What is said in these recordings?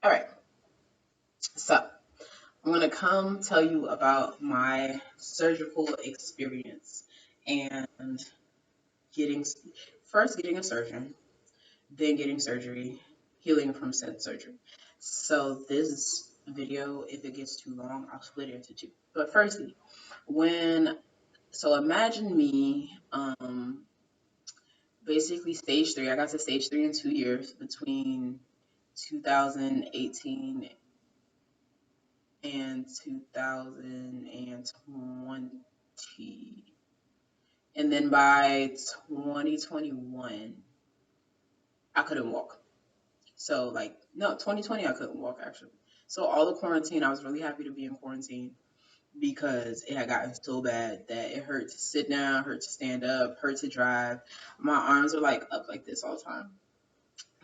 All right, so I'm gonna come tell you about my surgical experience and getting getting a surgeon, then getting surgery, healing from said surgery. So this video, if it gets too long, I'll split it into two. But firstly, when imagine me, basically stage three. I got to stage three in 2 years between 2018 and 2020. And then by 2021, I couldn't walk. So, like, no, 2020, I couldn't walk actually. So, all the quarantine, I was really happy to be in quarantine because it had gotten so bad that it hurt to sit down, hurt to stand up, hurt to drive. My arms are like up like this all the time.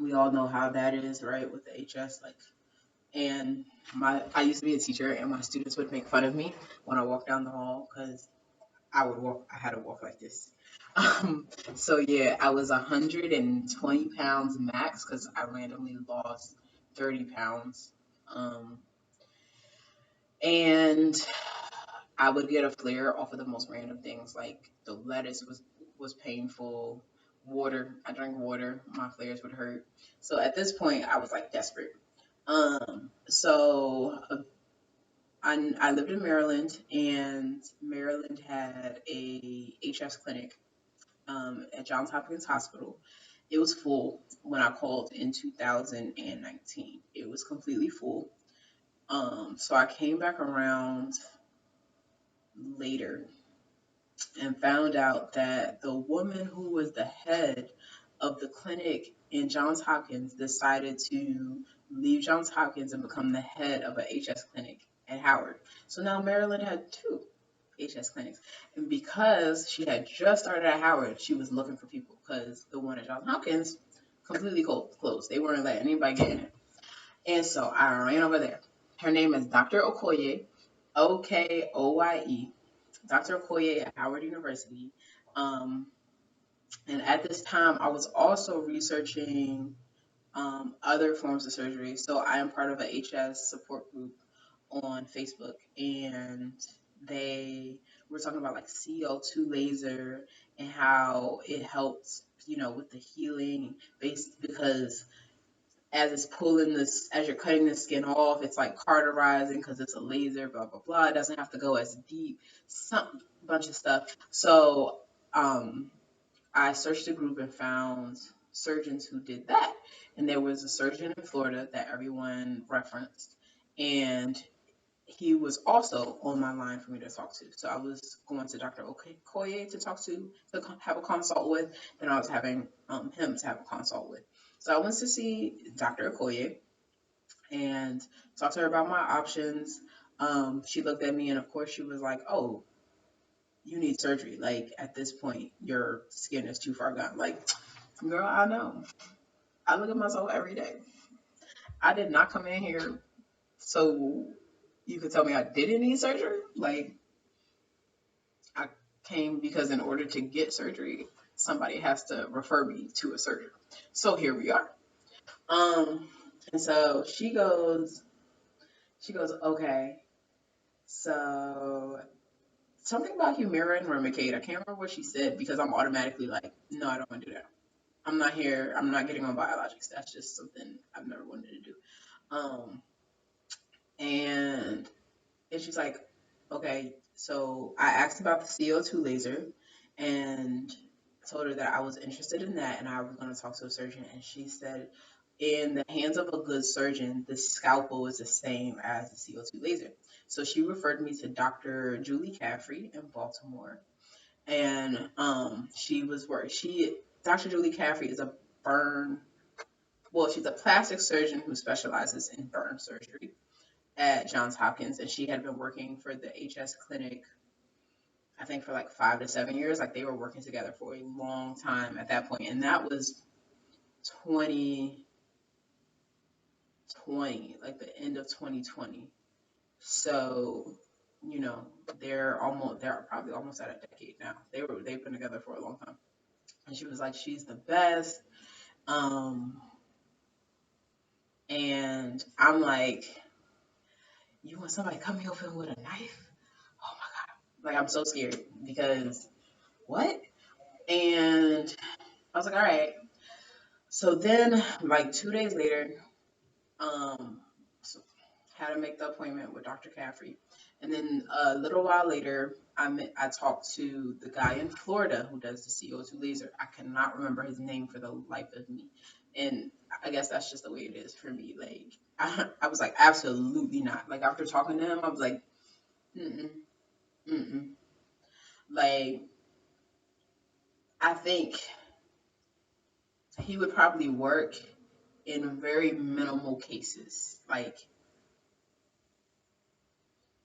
We all know how that is, right? With the HS, like, and I used to be a teacher, and my students would make fun of me when I walked down the hall because I had to walk like this. So yeah, I was 120 pounds max because I randomly lost 30 pounds. Um, and I would get a flare off of the most random things, like the lettuce was painful. Water, I drank water, my flares would hurt. So at this point, I was like desperate. I lived in Maryland, and Maryland had a HS clinic at Johns Hopkins Hospital. It was full when I called in 2019. It was completely full. So I came back around later and found out that the woman who was the head of the clinic in Johns Hopkins decided to leave Johns Hopkins and become the head of a HS clinic at Howard. So now Maryland had two HS clinics. And because she had just started at Howard, she was looking for people because the one at Johns Hopkins completely closed. They weren't letting anybody get in it. And so I ran over there. Her name is Dr. Okoye, Okoye. Dr. Okoye at Howard University. Um, and at this time, I was also researching other forms of surgery. So I am part of a HS support group on Facebook, and they were talking about like CO2 laser and how it helps, with the healing based because as it's pulling this, as you're cutting the skin off, it's like cauterizing because it's a laser, blah blah blah. It doesn't have to go as deep, some bunch of stuff. So um, I searched the group and found surgeons who did that, and there was a surgeon in Florida that everyone referenced, and he was also on my line for me to talk to. So I was going to Dr. Okoye to talk to have a consult with, and I was having him to have a consult with. So I went to see Dr. Okoye and talked to her about my options. She looked at me, and of course, she was like, "Oh, you need surgery. Like at this point, your skin is too far gone." Like, girl, I know. I look at myself every day. I did not come in here so you could tell me I didn't need surgery. Like, I came because in order to get surgery, somebody has to refer me to a surgeon. So here we are. Um, and so she goes, okay. So something about Humira and Remicade. I can't remember what she said because I'm automatically like, no, I don't want to do that. I'm not here. I'm not getting on biologics. That's just something I've never wanted to do. Um, and And she's like, okay. So I asked about the CO2 laser and told her that I was interested in that and I was going to talk to a surgeon. And she said, in the hands of a good surgeon, the scalpel is the same as the CO2 laser. So she referred me to Dr. Julie Caffrey in Baltimore. And she was where Dr. Julie Caffrey is a burn, well, she's a plastic surgeon who specializes in burn surgery at Johns Hopkins, and she had been working for the HS clinic, I think, for like 5 to 7 years. Like they were working together for a long time at that point, and that was 2020, like the end of 2020. So, you know, they're probably almost at a decade now. They've been together for a long time, and she was like, she's the best. Um, And I'm like, you want somebody to come here over with a knife? Oh my God. Like, I'm so scared because what? And I was like, all right. So then, like 2 days later, so had to make the appointment with Dr. Caffrey. And then a little while later, I talked to the guy in Florida who does the CO2 laser. I cannot remember his name for the life of me. And I guess that's just the way it is for me. Like, I was like, absolutely not. Like, after talking to him, I was like, mm-mm, mm-mm. Like, I think he would probably work in very minimal cases, like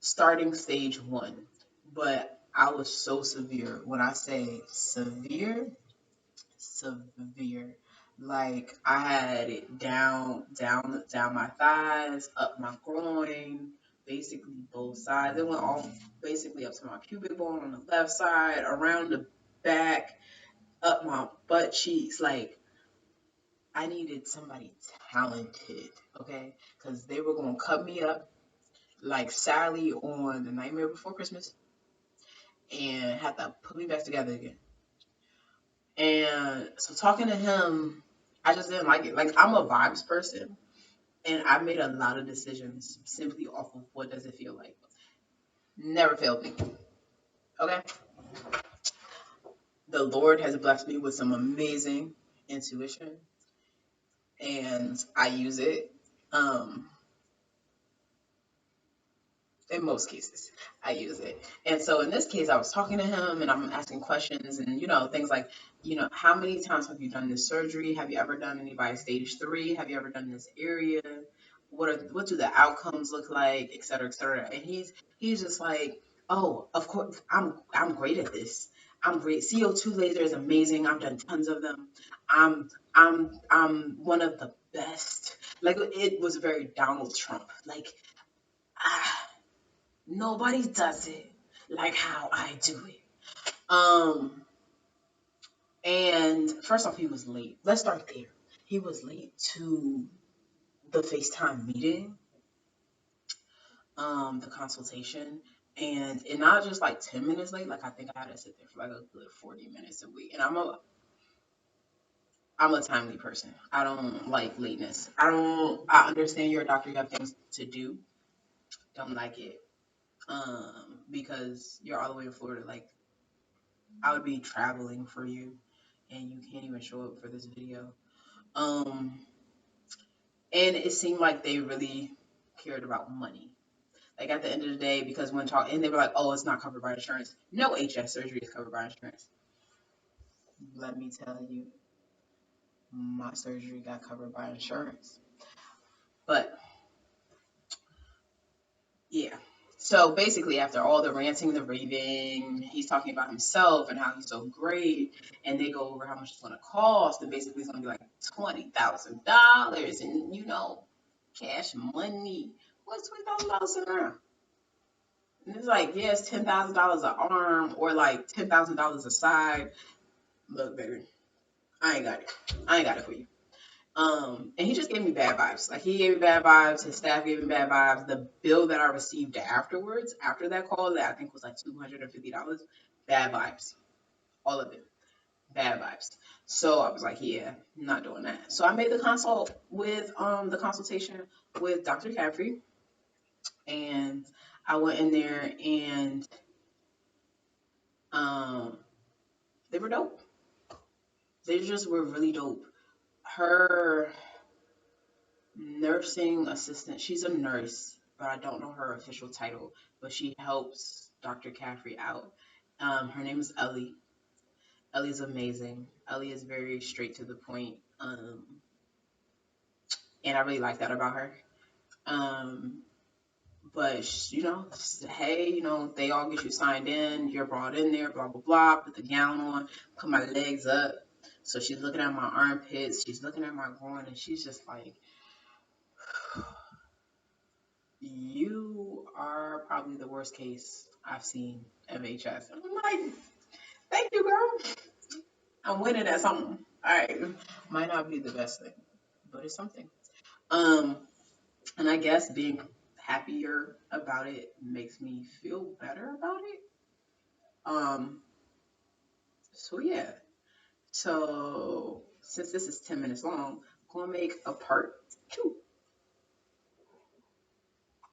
starting stage one. But I was so severe. When I say severe, severe. Like I had it down my thighs, up my groin, basically both sides. It went all basically up to my pubic bone on the left side, around the back, up my butt cheeks. Like I needed somebody talented, okay? Because they were gonna cut me up like Sally on The Nightmare Before Christmas and had to put me back together again. And so talking to him, I just didn't like it. Like I'm a vibes person, and I made a lot of decisions simply off of what does it feel like. Never failed me. Okay, the Lord has blessed me with some amazing intuition, and I use it. Um, in most cases I use it. And so in this case I was talking to him and I'm asking questions and things like, how many times have you done this surgery? Have you ever done any by stage 3? Have you ever done this area? What do the outcomes look like, et cetera, et cetera. And he's just like, oh, of course I'm great at this. I'm great. CO2 laser is amazing. I've done tons of them. I'm one of the best. Like it was very Donald Trump. Like ah, nobody does it like how I do it. Um, and first off, he was late. Let's start there. He was late to the FaceTime meeting, the consultation, and not just like 10 minutes late. Like I think I had to sit there for like a good 40 minutes a week. And I'm a timely person. I don't like lateness. I understand you're a doctor. You have things to do. Don't like it. Because you're all the way in Florida. Like I would be traveling for you and you can't even show up for this video. Um, and it seemed like they really cared about money. Like at the end of the day, because when talk and they were like, "Oh, it's not covered by insurance." No HS surgery is covered by insurance. Let me tell you, my surgery got covered by insurance. But yeah. So basically, after all the ranting, the raving, he's talking about himself and how he's so great, and they go over how much it's going to cost, and basically it's going to be like $20,000, and cash money. What's $20,000 in there? And it's like, yes, $10,000 an arm or like $10,000 a side. Look, baby, I ain't got it. I ain't got it for you. And he just gave me bad vibes. Like he gave me bad vibes. His staff gave me bad vibes. The bill that I received afterwards, after that call, that I think was like $250, bad vibes. All of it, bad vibes. So I was like, yeah, I'm not doing that. So I made the consultation with Dr. Caffrey, and I went in there and um, they were dope. They just were really dope. Her nursing assistant. She's a nurse, but I don't know her official title. But she helps Dr. Caffrey out. Her name is Ellie. Ellie's amazing. Ellie is very straight to the point, and I really like that about her. Um, but hey, they all get you signed in. You're brought in there. Blah blah blah. Put the gown on. Put my legs up. So she's looking at my armpits. She's looking at my groin, and she's just like, you are probably the worst case I've seen of HS. I'm like, thank you, girl. I'm winning at something. All right. Might not be the best thing, but it's something. Um, and I guess being happier about it makes me feel better about it. Um, so yeah. So since this is 10 minutes long, I'm gonna make a part two.